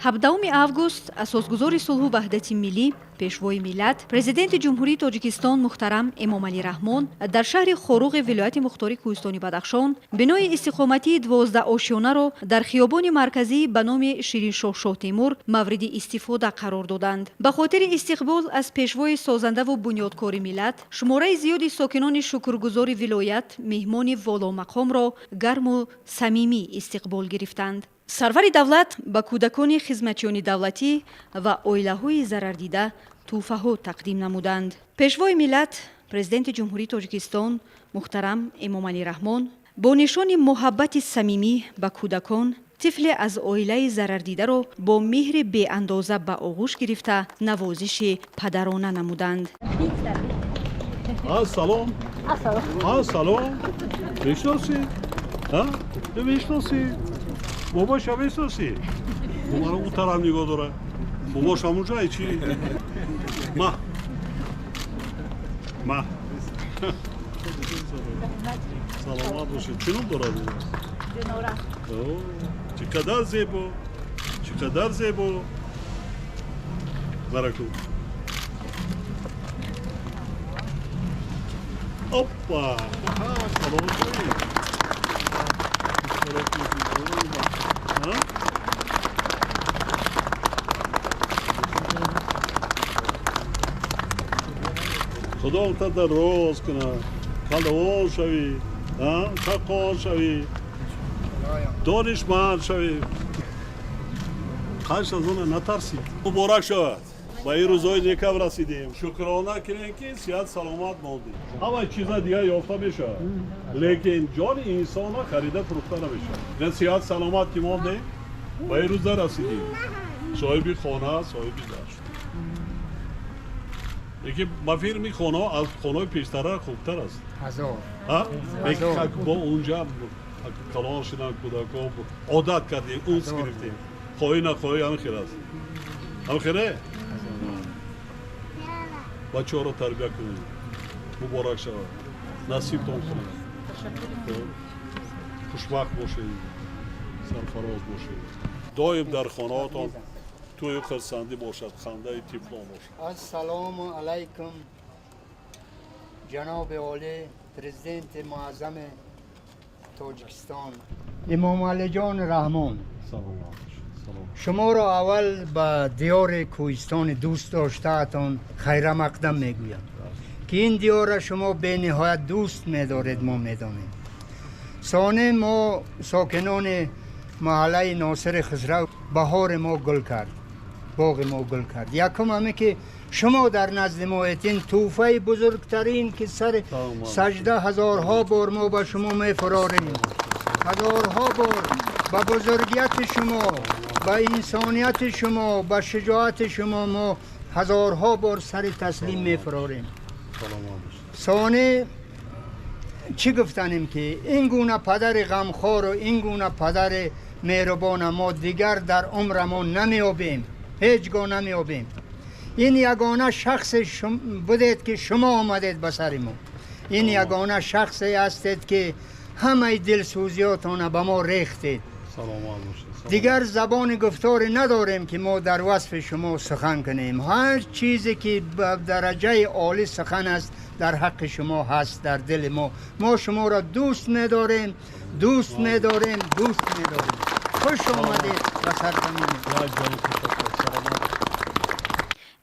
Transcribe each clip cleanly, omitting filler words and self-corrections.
17 август асосгузори сулҳу ваҳдати миллӣ, пешвои миллат, президенти ҷумҳурии Тоҷикистон муҳтарам Эмомалӣ Раҳмон дар шаҳри Хоруғи вилояти мухтори Кӯҳистони Бадахшон бинои истиқоматии 12 ошиёнаро дар хиёбони марказӣ ба номи Шириншоҳ Шоҳтемур мавриди истифода қарор доданд. Ба хотири истиқбол аз пешвои созандаву бунёдкори миллат, шумораи зиёди сокинони шукргузори вилоят меҳмони воломақомро гарму самимӣ истиқбол гирифтанд. Сарвари давлат ба кӯдакони хизматчиёни давлатӣ ва оилаҳои зарардида тӯҳфаҳо тақдим намуданд. Пешвои миллат, президенти ҷумҳурии Тоҷикистон муҳтарам Эмомалӣ Раҳмон бо нишони муҳаббати самимӣ ба кӯдакон, тифле аз оилаи зарардидаро бо меҳри беандоза ба оғӯш гирифта навозиши падарона намуданд. Салом. Салом. Мешносӣ? Мешносӣ? Бобоша мешносӣ? Боборо у тарам нигоҳ дора. Бобош ҳамунҷае чӣ? Ма. Саломат бошед. Чӣ ном дорад? Динора. Чӣ қадар зебо. Чӣ қадар зебо. Баракӯ. Опа! Саломат. خدا تا دراز کنه کلوان شوی تقوان شوی دانشمند شوی خواهش از اون نترسید مبارک شود با این روزهای نیکم رسیدیم شکرانه کنیم که صحت سلامت ماندیم همه چیزا دیگه یافته میشه لیکن جان انسان ها خریده فروخته نمیشه نه صحت سلامت که ماندیم با این روزا رسیدیم صاحبی خانه صاحبی داشت یکی ما فکر خانه از خانه پیشتره خوبتر است هزار با اونجا کلان شدن کودکا عادت کردیم اونس گرفتیم خواهی نخواهی همین خیر است همین خیره بچه ها رو تربیه کنید مبارک شود نصیبتان کنید خوشبخت باشید سرفراز باشید دایم در خانه هاتان توی خرسندی باشد خنده طفلان باشد السلام علیکم جناب عالی پرزیدنت معظم تاجیکستان امامعلی جان رحمان شما را اول به دیار کوهستان دوست داشته‌تان خیر مقدم میگویم که این دیار شما به نهایت دوست می‌دارید ما می‌دانیم. ثانی ما ساکنان محله ناصر خسرو بهار ما گل کرد باغ ما گل کرد یکم همه که شما در نزد ما ایتین توفه بزرگترین که سر سجده هزارها بار ما به شما می‌فراریم هزارها بار با بزرگیت شما با انسانیت شما با شجاعت شما ما هزارها بار سر تسلیم می‌فراریم. ثانی چی گفتنیم که این گونه پدر غمخوار و این گونه پدر مهربان ما دیگر در عمرمون نمیابیم هیچگاه نمیابیم. این یگانه شخص بودید که شما آمدید به سر ما این یگانه شخصی هستید که همه دلسوزیاتان به ما ریختید دیگر زبان گفتاری نداریم که ما در وصف شما سخن کنیم هر چیزی که به درجه عالی سخن است در حق شما هست در دل ما شما را دوست می‌داریم دوست می‌داریم دوست می‌داریم خوش آمدید به سرزمین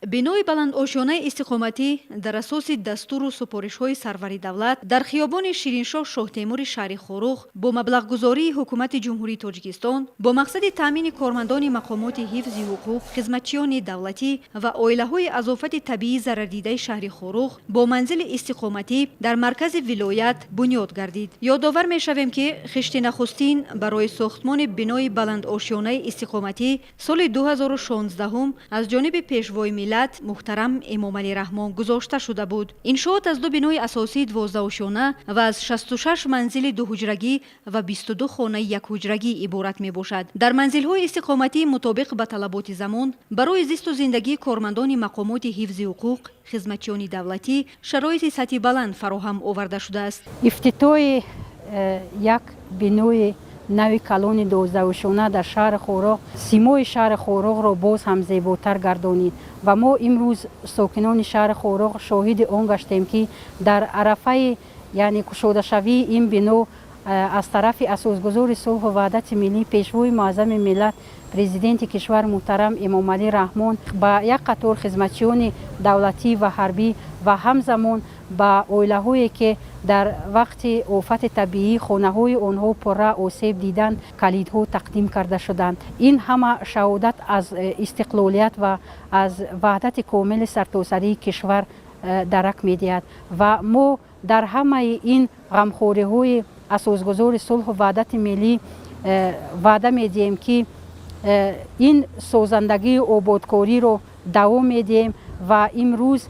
бинои баландошёнаи истиқоматӣ дар асоси дастуру супоришҳои сарвари давлат дар хиёбони Шириншоҳ Шоҳтемури шаҳри Хоруғ бо маблағгузории ҳукумати ҷумҳурии Тоҷикистон бо мақсади таъмини кормандони мақомоти ҳифзи ҳуқуқ, хизматчиёни давлатӣ ва оилаҳои аз офати табиӣ зарардидаи шаҳри Хоруғ бо манзили истиқоматӣ дар маркази вилоят бунёд гардид. Ёдовар мешавем ки хишти нахустин барои сохтмони бинои баландошёнаи истиқоматӣ соли 2016 аз ҷониби пешвои миллат муҳтарам Эмомалӣ Раҳмон гузошта шуда буд. Иншоот аз ду бинои асосии 12-ошона ва аз 66 манзили дуҳуҷрагӣ ва 22 хонаи якҳуҷрагӣ иборат мебошад. дар манзилҳои истиқоматӣ мутобиқ ба талаботи замон барои зисту зиндагии кормандони мақомоти ҳифзи ҳуқуқ, хизматчиёни давлатӣ шароити сатҳи баланд фароҳам оварда шудааст. ифтитоҳи як бинои نوی کلون 12 شونه در شهر خوراق سیمای شهر خوراق را باز هم زیباتر گردانید و ما امروز ساکنان شهر خوراق شاهد آن گشتیم که در عرفه یعنی گشوده شوی این بنا از طرف اساسگزار صلح و وحدت ملی پیشوای معظم ملت پرزیدنت کشور محترم امام علی رحمان با یک قطار خدمتیان دولتی و حربی و همزمان با اویله‌هایی که در وقت آفت طبیعی خانه‌های آنها پر آسیب دیدند کلیدها تقدیم کرده شدند. این همه شهادت از استقلالیت و از وحدت کامل سرتاسری کشور درک می‌دهد و ما در همه این غمخوری‌های اساسگزار صلح و وحدت ملی وعده می‌دهیم که این سازندگی آبادکاری رو دوام می‌دهیم و امروز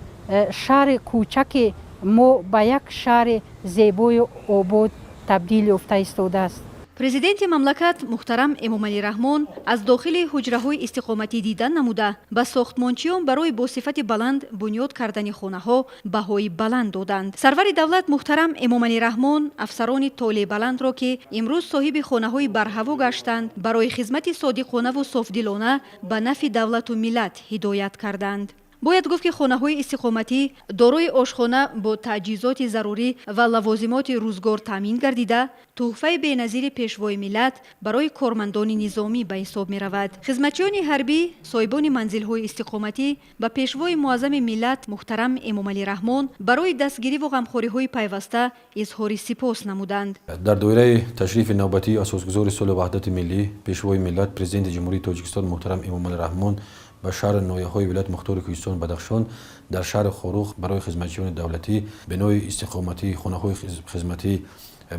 شهر کوچک ما به یک شهر زیبای آباد تبدیل یافته ایستاده است. پرزیدنت مملکت محترم امام علی رحمان از داخل حجره‌های استقامتی دیدن نموده به ساختمانچیان برای با صفت بلند بنیاد کردن خانه‌ها بهای بلند دادند. سرور دولت محترم امام علی رحمان افسران طالع بلند را که امروز صاحب خانه‌های برهوا گشتند برای خدمت صادقانه و صافدلانه به نفع دولت و ملت هدایت کردند. باید گفت که خانه‌های استقامتی دارای آشخانه با تجهیزات ضروری و لوازمات روزگار تامین گردیده تحفه بی‌نظیر پیشوای ملت برای کارمندان نظامی به حساب می رود. خدمتیان حربی صاحبان منزل‌های استقامتی به پیشوای معظم ملت محترم امام علی رحمان برای دستگیری و غمخوری‌های پیوسته اظهار سپاس نمودند. در دوره تشریف نوبتی اساسگزار صلح و وحدت ملی پیشوای ملت پرزیدنت جمهوری تاجیکستان محترم امام علی رحمان به شهر نایه‌های ولایت مختار کوهستان بدخشان در شهر خوروق برای خدمتیان دولتی بنای استقامتی خانه‌های خدمتی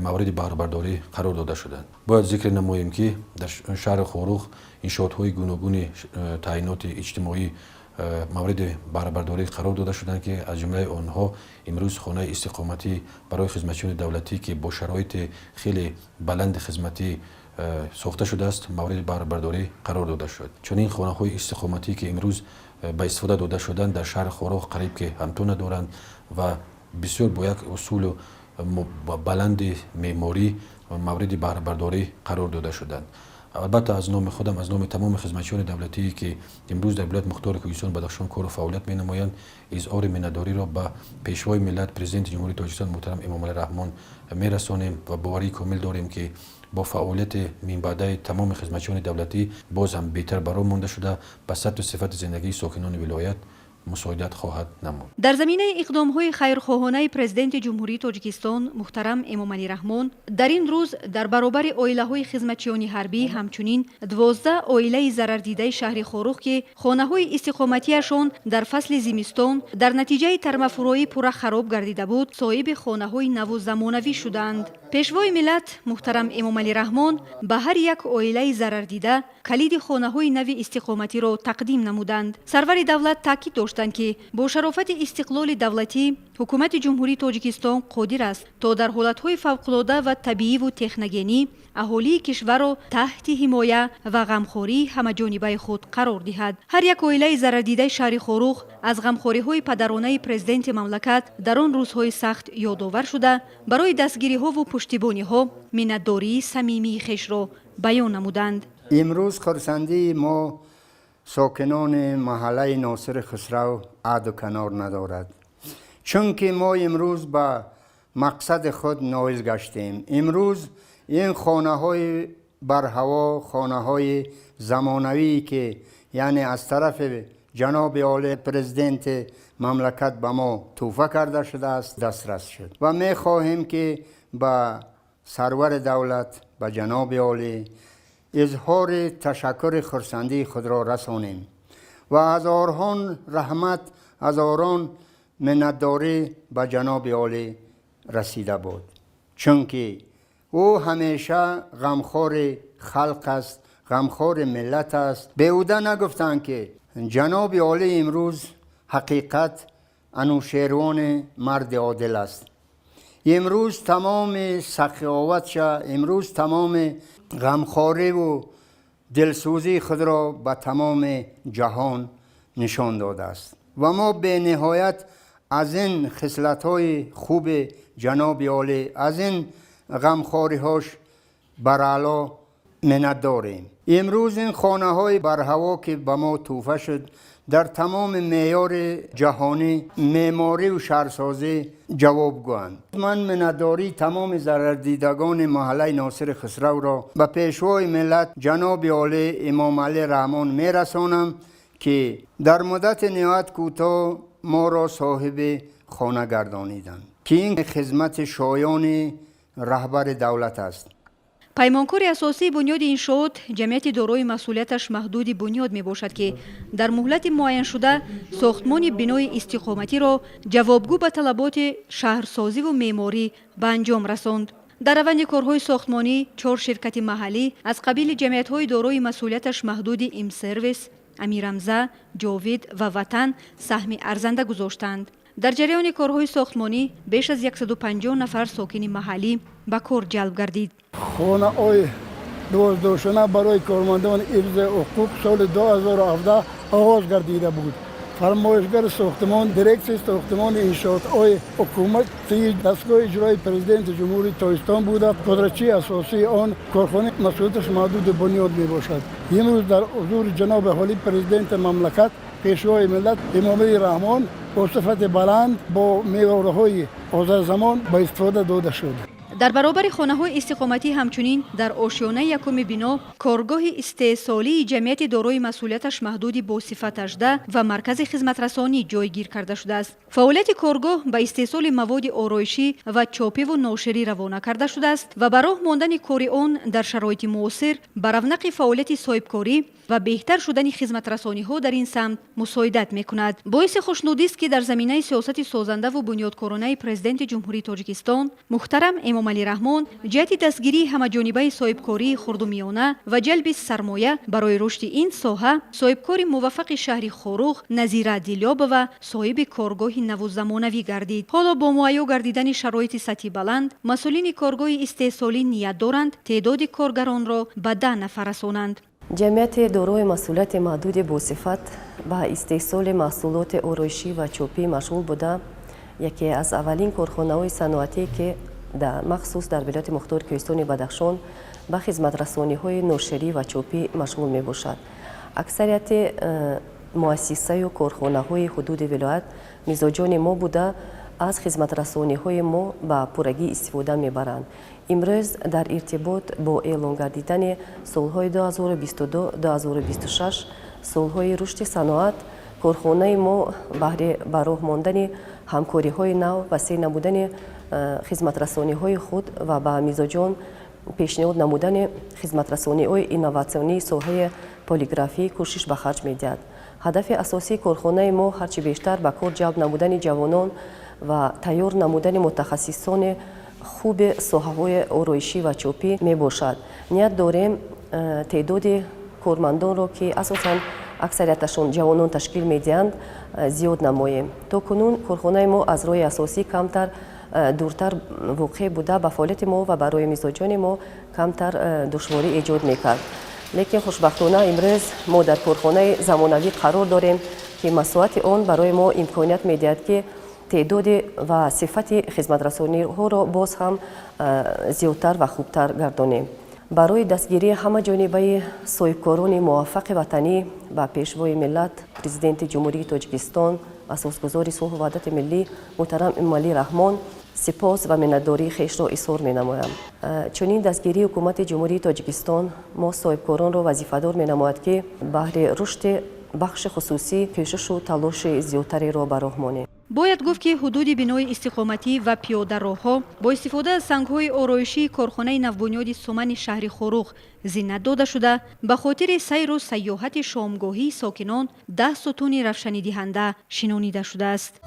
مورد بهره‌برداری قرار داده شدند. باید ذکر نماییم که در شهر خوروق انشاءات‌های گوناگون تعیینات اجتماعی مورد بهره‌برداری قرار داده شدند که از جمله آنها امروز خانه استقامتی برای خدمتیان دولتی که با شرایط خیلی بلند خدمتی ساخته شده است مورد بهره‌برداری قرار داده شد. چون این خانه‌های استقامتی که امروز به استفاده داده شدند در شهر خوراق قریب که همتون ندارند و بسیار با یک اصول بلند معماری مورد بهره‌برداری قرار داده شدند. البته از نام خودم از نام تمام خدمتیان دولتی که امروز در ولایت مختار کوهستان بدخشان کار و فعالیت می‌نمایند اظهار منتداری را به پیشوای ملت پرزیدنت جمهوری تاجیکستان محترم امام علی رحمان می‌رسانیم و باوری کامل داریم که با فعالیت منبعد تمام خدمتیان دولتی باز هم بهتر برآمده مانده شده به سطح و صفت زندگی ساکنان ولایت مساعدت خواهد نمود. در زمینه اقدام‌های خیرخواهانه پرزیدنت جمهوری تاجیکستان محترم امام علی رحمان در این روز در برابر عائله‌های خدمتیان حربی همچنین 12 عائله ضرر دیده شهر خوروق که خانه‌های استقامتیشان در فصل زمستان در نتیجه ترمفروری پورا خراب گردیده بود صاحب خانه‌های نو و زمانوی شدند. پیشوای ملت محترم امام علی رحمان به هر یک عائله ضرر دیده کلید خانه‌های نو استقامتی را تقدیم نمودند. سرور دولت تاکید داشتند که با شرافت استقلال دولتی حکومت جمهوری تاجیکستان قادر است تا در حالت‌های فوق‌العاده و طبیعی و تکنگینی اهالی کشور را تحت حمایه و غمخوری همه‌جانبه خود قرار دهد. هر یک عائله ضرر دیده شهر خوروق از غمخوری‌های پدرانه پرزیدنت مملکت در آن روزهای سخت یادآور شده برای دستگیری‌ها و پشتیبانی‌ها منتداری صمیمی خویش را بیان نمودند. امروز خرسندی ما ساکنان محله ناصر خسرو عد و کنار ندارد، چون که ما امروز به مقصد خود نائل گشتیم. امروز این خانه های برهوا، خانه های زمانوی که یعنی از طرف جناب عالی پرزیدنت مملکت به ما تحفه کرده شده است دسترس شد و می خواهیم که به سرور دولت به جناب عالی اظهار تشکر خرسندی خود را رسانیم و هزاران رحمت هزاران منتداری به جناب عالی رسیده بود، چون که او همیشه غمخوار خلق است، غمخوار ملت است. بیهوده نگفتند که جناب عالی امروز حقیقت انوشیروان مرد عادل است. امروز تمام سخاوتش، امروز تمام غمخواری و دلسوزی خود را به تمام جهان نشان داده است و ما به نهایت از این خصلت‌های خوب جناب عالی، از این غمخواری‌هاش برالا منت داریم. امروز این خانه های برهوا که به ما توفه شد در تمام معیار جهانی معماری و شهرسازی جوابگویند. من منتداری تمام ضرر دیدگان محله ناصر خسرو را به پیشوای ملت جناب عالی امام علی رحمان میرسانم که در مدت نهایت کوتاه ما را صاحب خانه گردانیدند که این خدمت شایان رهبر دولت است. پیمانکار اساسی بنیاد انشاءات جمعیت دارای مسئولیتش محدود بنیاد می باشد که در مهلت معین شده ساختمان بنای استقامتی را جوابگو به طلبات شهرسازی و معماری به انجام رساند. در روند کارهای ساختمانی 4 شرکت محلی از قبیل جمعیت‌های دارای مسئولیتش محدود ام سرویس، امیرحمزه، جاوید و وطن سهم ارزنده گذاشتند. در جریان کارهای ساختمانی بیش از 150 نفر ساکن محلی به کار جلب گردید. خانه های دوازده‌شانه برای کارمندان حفظ حقوق سال 2017 آغاز گردیده بود. فرمایشگر ساختمان دیرکسیون ساختمان انشاءات های حکومتی دستگاه اجرای پرزیدنت جمهوری تاجیکستان بوده. قدرتچی اساسی آن کارخانه مسئولیتش محدود بنیاد می باشد. امروز در حضور جناب عالی پرزیدنت مملکت پیشوای ملت امام علی رحمان با صفت بلند با معیارهای حاضر زمان به استفاده داده شد. در برابر خانه‌های استقامتی همچنین در آشیانه یکم بنا کارگاه استحصالی جمعیت دارای مسئولیتش محدود با صفت 18 و مرکز خدمترسانی جایگیر کرده شده است. فعالیت کارگاه به استحصال مواد آرایشی و چاپی و ناشری روانه کرده شده است و برای ماندن کار آن در شرایط معاصر به رونق فعالیت صاحبکاری و بهتر شدن خدمترسانی‌ها در این سمت مساعدت می‌کند. باعث خوشنودی است که در زمینه سیاست سازنده و بنیادکارانه پرزیدنت جمهوری تاجیکستان محترم امام علی رحمان جهت دستگیری همه‌جانبه صاحبکاری خردومیانه و جلب سرمایه برای رشد این ساحه صاحبکار موفق شهر خاروغ نظیر دیلیاب و صاحب کارگاه نوزمانوی گردید. حالا با مهیا گردیدن شرایط سطحی بلند مسئولین کارگاه استحصالی نیت دارند تعداد کارگران را به 10 نفر رسانند. جمعیت دارای مسئولیت محدود با صفت به استحصال محصولات آرایشی و چوبی مشغول بوده. یکی از اولین کارخانه‌های صنعتی که در مخصوص در ولایت مختار کوهستان بدخشان به خدمت رسانی‌های ناشری و چوبی مشغول می باشد. اکثریت مؤسسه و کارخانه‌های حدود ولایت مزاجان ما بوده از خدمت رسانی‌های ما به پورگی استفاده می‌برند. امروز در ارتباط با اعلام گردیدن سالهای 2022-2026 سالهای رشد صنعت کارخانه ما برای ماندن همکاری‌های نو و سیر نمودن خدمت رسانی‌های خود و به مزاجان پیشنهاد نمودن خدمت رسانی‌های اینوواسیونی ساحه پلیگرافی کوشش به خرج می‌دهد. هدف اساسی کارخانه ما هرچی بیشتر به کار جلب نمودن جوانان و تیار نمودن متخصصان خوب ساحه‌های آرایشی و چوبی می باشد. نیت داریم تعداد کارمندان را که اساساً اکثریتشون جوانان تشکیل می‌دهند زیاد نماییم. تا کنون کارخانه ما از راه اساسی کمتر دورتر واقع بوده به فعالیت ما و برای مزاجان ما کمتر دشواری ایجاد می‌کرد. لیکن خوشبختانه امروز ما در کارخانه زمانوی قرار داریم که مساحت آن برای ما امکانیت می‌دهد که تعداد و صفت خدمت رسانی‌ها را باز هم زیادتر و خوبتر گردانیم. برای دستگیری همه جانبه صاحبکاران موفق وطنی و پیشوای ملت پرزیدنت جمهوری تاجیکستان اساسگزار صلح و وحدت ملی محترم امام علی رحمان سپاس و منتداری خویش را اظهار می‌نمایم. چنین دستگیری حکومت جمهوری تاجیکستان ما صاحبکاران را وظیفه‌دار می‌نماید که بهر رشد بخش خصوصی کوشش و تلاش زیادتری را به راه مانیم. باید گفت که حدود بنای استقامتی و پیاده راه‌ها با استفاده از سنگ‌های آرایشی کارخانه نوبنیاد سمن شهر خاروغ زینت داده شده به خاطر سیر و سیاحت شامگاهی ساکنان 10 ستون روشنی دهنده شنانیده شده است.